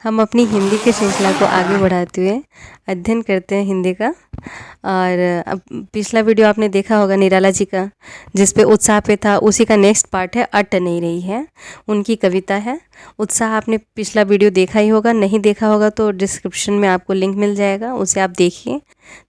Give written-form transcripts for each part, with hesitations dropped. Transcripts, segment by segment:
हम अपनी हिंदी की श्रृंखला को आगे बढ़ाते हुए अध्ययन करते हैं हिंदी का। और अब पिछला वीडियो आपने देखा होगा निराला जी का, जिस पे उत्साह पे था, उसी का नेक्स्ट पार्ट है अट नहीं रही है, उनकी कविता है उत्साह। आपने पिछला वीडियो देखा ही होगा, नहीं देखा होगा तो डिस्क्रिप्शन में आपको लिंक मिल जाएगा, उसे आप देखिए।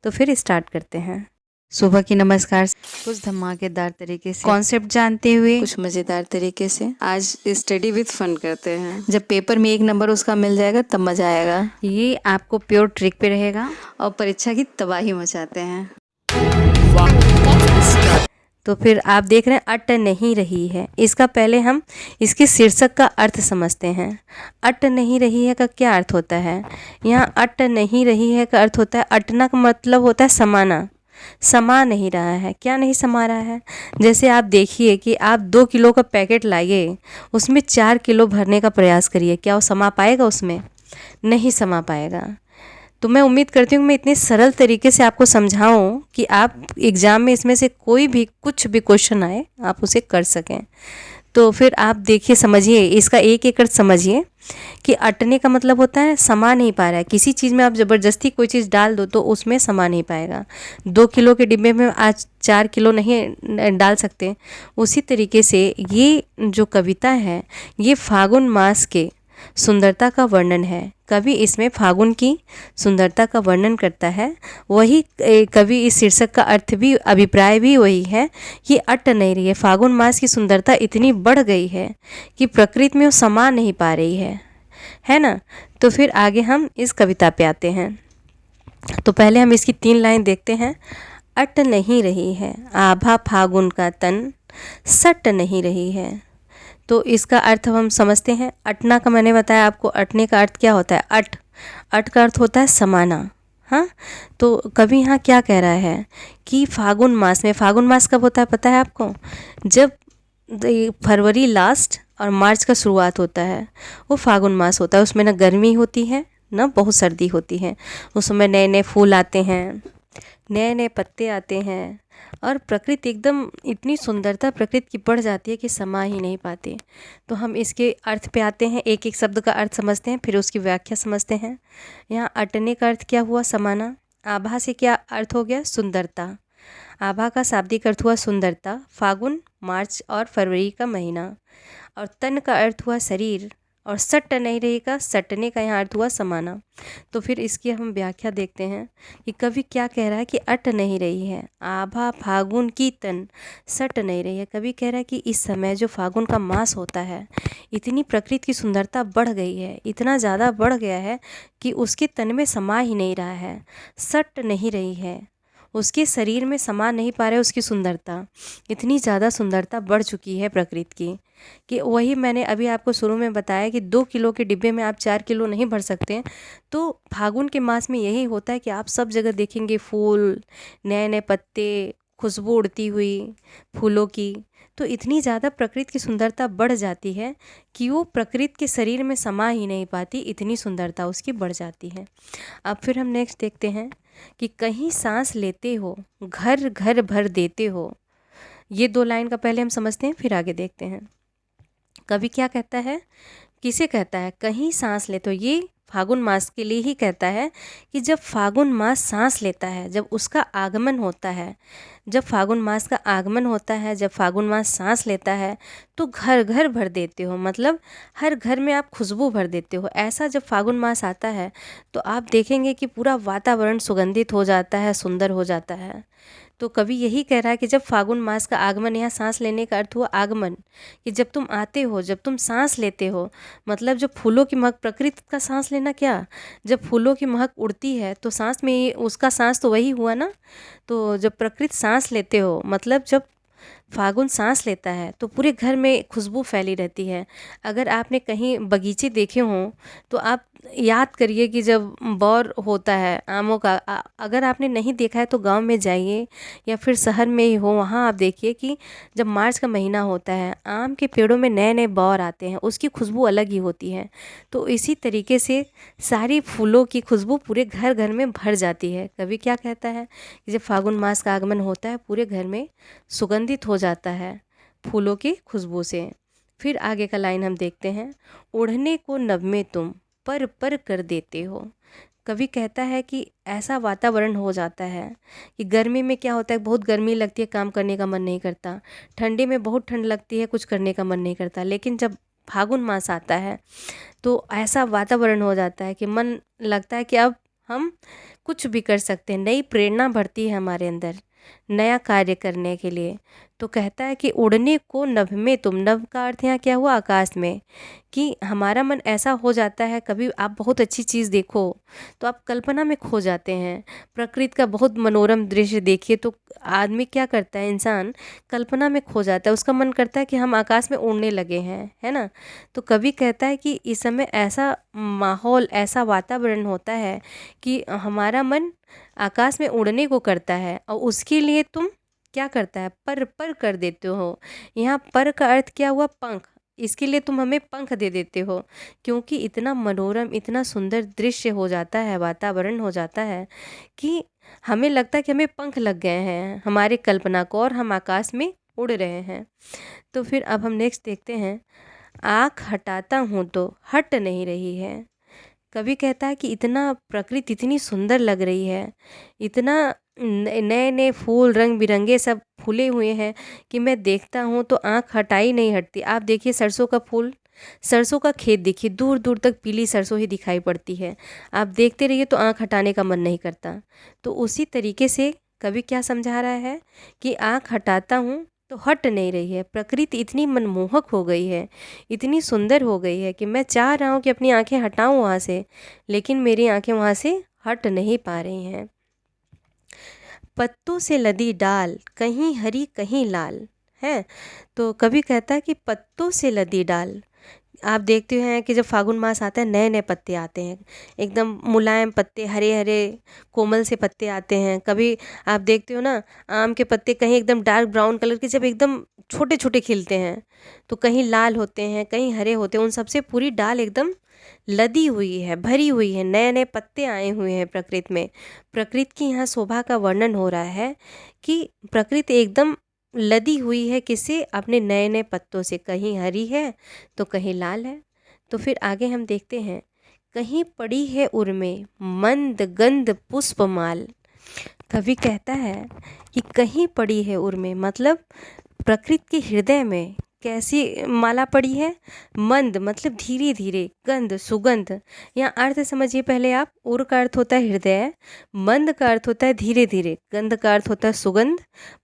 तो फिर स्टार्ट करते हैं। सुबह की नमस्कार कुछ धमाकेदार तरीके से कॉन्सेप्ट जानते हुए कुछ मज़ेदार तरीके से आज स्टडी विद फन करते हैं। जब पेपर में 1 नंबर उसका मिल जाएगा तब मजा आएगा। ये आपको प्योर ट्रिक पे रहेगा और परीक्षा की तबाही मचाते हैं। तो फिर आप देख रहे हैं अट नहीं रही है। इसका पहले हम इसके शीर्षक का अर्थ समझते हैं। अट नहीं रही है का क्या अर्थ होता है? यहाँ अट नहीं रही है का अर्थ होता है, अटना का मतलब होता है समाना, समा नहीं रहा है। क्या नहीं समा रहा है? जैसे आप देखिए कि आप 2 किलो का पैकेट लाइए, उसमें 4 किलो भरने का प्रयास करिए, क्या वो समा पाएगा? उसमें नहीं समा पाएगा। तो मैं उम्मीद करती हूँ मैं इतने सरल तरीके से आपको समझाऊं कि आप एग्ज़ाम में इसमें से कोई भी कुछ भी क्वेश्चन आए आप उसे कर सकें। तो फिर आप देखिए, समझिए, इसका एक अर्थ समझिए कि अटने का मतलब होता है समा नहीं पा रहा है। किसी चीज़ में आप ज़बरदस्ती कोई चीज़ डाल दो तो उसमें समा नहीं पाएगा। 2 किलो के डिब्बे में आज 4 किलो नहीं डाल सकते। उसी तरीके से ये जो कविता है ये फागुन मास के सुंदरता का वर्णन है। कवि इसमें फागुन की सुंदरता का वर्णन करता है। वही कवि इस शीर्षक का अर्थ भी, अभिप्राय भी वही है कि अट नहीं रही है। फागुन मास की सुंदरता इतनी बढ़ गई है कि प्रकृति में वो समा नहीं पा रही है ना। तो फिर आगे हम इस कविता पे आते हैं। तो पहले हम इसकी 3 लाइन देखते हैं। अट नहीं रही है आभा फागुन का तन, सट नहीं रही है। तो इसका अर्थ हम समझते हैं। अटना का मैंने बताया आपको, अटने का अर्थ क्या होता है? अट का अर्थ होता है समाना। हाँ, तो कवि यहाँ क्या कह रहा है कि फागुन मास में, फागुन मास कब होता है पता है आपको? जब फरवरी लास्ट और मार्च का शुरुआत होता है, वो फागुन मास होता है। उसमें ना गर्मी होती है ना बहुत सर्दी होती है। उस समय नए नए फूल आते हैं, नए नए पत्ते आते हैं और प्रकृति एकदम, इतनी सुंदरता प्रकृति की बढ़ जाती है कि समा ही नहीं पाते। तो हम इसके अर्थ पे आते हैं, एक एक शब्द का अर्थ समझते हैं, फिर उसकी व्याख्या समझते हैं। यहाँ अटने का अर्थ क्या हुआ? समाना। आभा से क्या अर्थ हो गया? सुंदरता। आभा का शाब्दिक अर्थ हुआ सुंदरता। फागुन, मार्च और फरवरी का महीना। और तन का अर्थ हुआ शरीर। और सट नहीं रही का, सटने का यहाँ अर्थ हुआ समाना। तो फिर इसकी हम व्याख्या देखते हैं कि कवि क्या कह रहा है कि अट नहीं रही है आभा फागुन की तन, सट नहीं रही है। कवि कह रहा है कि इस समय जो फागुन का मास होता है, इतनी प्रकृति की सुंदरता बढ़ गई है, इतना ज़्यादा बढ़ गया है कि उसके तन में समा ही नहीं रहा है, सट नहीं रही है, उसके शरीर में समा नहीं पा रहे। उसकी सुंदरता, इतनी ज़्यादा सुंदरता बढ़ चुकी है प्रकृति की कि वही मैंने अभी आपको शुरू में बताया कि 2 किलो के डिब्बे में आप 4 किलो नहीं भर सकते। तो फागुन के मास में यही होता है कि आप सब जगह देखेंगे फूल, नए नए पत्ते, खुशबू उड़ती हुई फूलों की। तो इतनी ज़्यादा प्रकृति की सुंदरता बढ़ जाती है कि वो प्रकृति के शरीर में समा ही नहीं पाती, इतनी सुंदरता उसकी बढ़ जाती है। अब फिर हम नेक्स्ट देखते हैं कि कहीं सांस लेते हो, घर घर भर देते हो। ये 2 लाइन का पहले हम समझते हैं, फिर आगे देखते हैं। कवि क्या कहता है, किसे कहता है? कहीं सांस ले, तो ये फागुन मास के लिए ही कहता है कि जब फागुन मास सांस लेता है, जब उसका आगमन होता है, जब फागुन मास का आगमन होता है, जब फागुन मास सांस लेता है तो घर घर भर देते हो, मतलब हर घर में आप खुशबू भर देते हो। ऐसा जब फागुन मास आता है तो आप देखेंगे कि पूरा वातावरण सुगंधित हो जाता है, सुंदर हो जाता है। तो कवि यही कह रहा है कि जब फागुन मास का आगमन, यहाँ सांस लेने का अर्थ हुआ आगमन, कि जब तुम आते हो, जब तुम सांस लेते हो, मतलब जब फूलों की महक, प्रकृति का सांस लेना क्या, जब फूलों की महक उड़ती है तो सांस में उसका सांस तो वही हुआ ना। तो जब प्रकृति सांस लेते हो, मतलब जब फागुन सांस लेता है तो पूरे घर में खुशबू फैली रहती है। अगर आपने कहीं बगीचे देखे हों तो आप याद करिए कि जब बौर होता है आमों का, अगर आपने नहीं देखा है तो गांव में जाइए या फिर शहर में ही हो, वहाँ आप देखिए कि जब मार्च का महीना होता है आम के पेड़ों में नए नए बौर आते हैं, उसकी खुशबू अलग ही होती है। तो इसी तरीके से सारी फूलों की खुशबू पूरे घर घर में भर जाती है। कवि क्या कहता है कि जब फागुन मास का आगमन होता है पूरे घर में सुगंधित हो जाता है फूलों की खुशबू से। फिर आगे का लाइन हम देखते हैं। ओढ़ने को नभ में तुम, पर पर कर देते हो। कवि कहता है कि ऐसा वातावरण हो जाता है कि गर्मी में क्या होता है, बहुत गर्मी लगती है, काम करने का मन नहीं करता। ठंडी में बहुत ठंड लगती है, कुछ करने का मन नहीं करता। लेकिन जब फागुन मास आता है तो ऐसा वातावरण हो जाता है कि मन लगता है कि अब हम कुछ भी कर सकते हैं, नई प्रेरणा बढ़ती है हमारे अंदर नया कार्य करने के लिए। तो कहता है कि उड़ने को नभ में तुम, नभ का अर्थ यहाँ क्या हुआ, आकाश में, कि हमारा मन ऐसा हो जाता है। कभी आप बहुत अच्छी चीज़ देखो तो आप कल्पना में खो जाते हैं। प्रकृति का बहुत मनोरम दृश्य देखिए तो आदमी क्या करता है, इंसान कल्पना में खो जाता है, उसका मन करता है कि हम आकाश में उड़ने लगे हैं, है ना। तो कवि कहता है कि इस समय ऐसा माहौल, ऐसा वातावरण होता है कि हमारा मन आकाश में उड़ने को करता है, और उसके लिए तुम क्या करता है, पर पर कर देते हो। यहाँ पर का अर्थ क्या हुआ, पंख। इसके लिए तुम हमें पंख दे देते हो, क्योंकि इतना मनोरम, इतना सुंदर दृश्य हो जाता है, वातावरण हो जाता है कि हमें लगता है कि हमें पंख लग गए हैं हमारे कल्पना को, और हम आकाश में उड़ रहे हैं। तो फिर अब हम नेक्स्ट देखते हैं, आँख हटाता हूँ तो हट नहीं रही है। कवि कहता है कि इतना प्रकृति इतनी सुंदर लग रही है, इतना नए नए फूल रंग बिरंगे सब फूले हुए हैं कि मैं देखता हूँ तो आँख हटाई नहीं हटती। आप देखिए सरसों का फूल, सरसों का खेत देखिए, दूर दूर तक पीली सरसों ही दिखाई पड़ती है। आप देखते रहिए तो आँख हटाने का मन नहीं करता। तो उसी तरीके से कवि क्या समझा रहा है कि आँख हटाता हूँ तो हट नहीं रही है। प्रकृति इतनी मनमोहक हो गई है, इतनी सुंदर हो गई है कि मैं चाह रहा हूँ कि अपनी आंखें हटाऊँ वहाँ से, लेकिन मेरी आंखें वहाँ से हट नहीं पा रही हैं। पत्तों से लदी डाल, कहीं हरी कहीं लाल, है। तो कवि कहता है कि पत्तों से लदी डाल। आप देखते हैं कि जब फागुन मास आता है नए नए पत्ते आते हैं, एकदम मुलायम पत्ते, हरे हरे कोमल से पत्ते आते हैं। कभी आप देखते हो ना, आम के पत्ते कहीं एकदम डार्क ब्राउन कलर के जब एकदम छोटे छोटे खिलते हैं, तो कहीं लाल होते हैं, कहीं हरे होते हैं। उन सबसे पूरी डाल एकदम लदी हुई है, भरी हुई है, नए नए पत्ते आए हुए हैं प्रकृति में। प्रकृति की यहाँ शोभा का वर्णन हो रहा है कि प्रकृति एकदम लदी हुई है, किससे, अपने नए नए पत्तों से। कहीं हरी है तो कहीं लाल है। तो फिर आगे हम देखते हैं, कहीं पड़ी है उर्मे मंद गंध पुष्पमाल। कवि कहता है कि कहीं पड़ी है उर्मे, मतलब प्रकृति के हृदय में कैसी माला पड़ी है, मंद मतलब धीरे धीरे, गंध सुगंध। यहाँ अर्थ समझिए पहले आप। उर का अर्थ होता है हृदय, मंद का अर्थ होता है धीरे धीरे, गंध का अर्थ होता है सुगंध,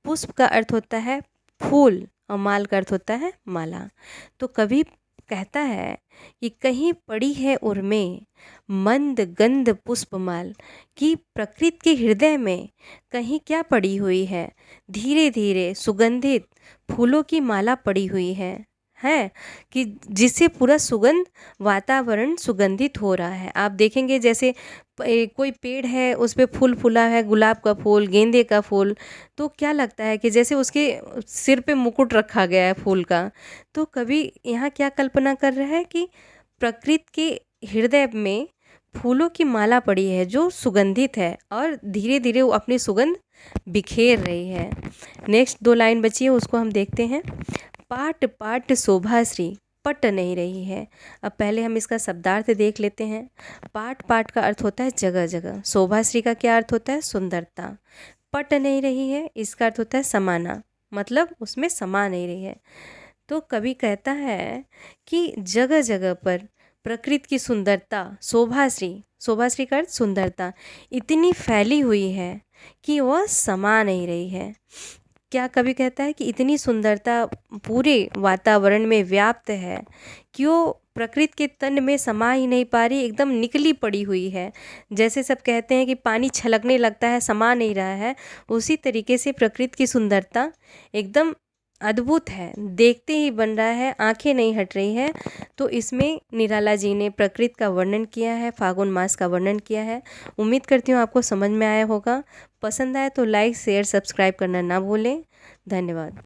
पुष्प का अर्थ होता है फूल, और माल का अर्थ होता है माला। तो कवि कहता है कि कहीं पड़ी है उर्मे मंद गंध पुष्पमाल, कि प्रकृति के हृदय में कहीं क्या पड़ी हुई है, धीरे धीरे सुगंधित फूलों की माला पड़ी हुई है कि जिससे पूरा सुगंध वातावरण सुगंधित हो रहा है। आप देखेंगे जैसे कोई पेड़ है, उस पे फूल फूला है, गुलाब का फूल, गेंदे का फूल, तो क्या लगता है कि जैसे उसके सिर पे मुकुट रखा गया है फूल का। तो कवि यहाँ क्या कल्पना कर रहा है कि प्रकृति के हृदय में फूलों की माला पड़ी है जो सुगंधित है, और धीरे धीरे वो अपनी सुगंध बिखेर रही है। नेक्स्ट 2 लाइन बची है, उसको हम देखते हैं। पाट पाट शोभाश्री पट नहीं रही है। अब पहले हम इसका शब्दार्थ देख लेते हैं। पाट पाट का अर्थ होता है जगह जगह, शोभाश्री का क्या अर्थ होता है, सुंदरता। पट नहीं रही है, इसका अर्थ होता है समाना, मतलब उसमें समा नहीं रही है। तो कवि कहता है कि जगह जगह पर प्रकृति की सुंदरता, शोभाश्री, शोभाश्री का अर्थ सुंदरता, इतनी फैली हुई है कि वह समा नहीं रही है। क्या कवि कहता है कि इतनी सुंदरता पूरे वातावरण में व्याप्त है कि वो प्रकृति के तन में समा ही नहीं पा रही, एकदम निकली पड़ी हुई है। जैसे सब कहते हैं कि पानी छलकने लगता है, समा नहीं रहा है, उसी तरीके से प्रकृति की सुंदरता एकदम अद्भुत है, देखते ही बन रहा है, आंखें नहीं हट रही है। तो इसमें निराला जी ने प्रकृति का वर्णन किया है, फागुन मास का वर्णन किया है। उम्मीद करती हूँ आपको समझ में आया होगा। पसंद आए तो लाइक शेयर सब्सक्राइब करना ना भूलें। धन्यवाद।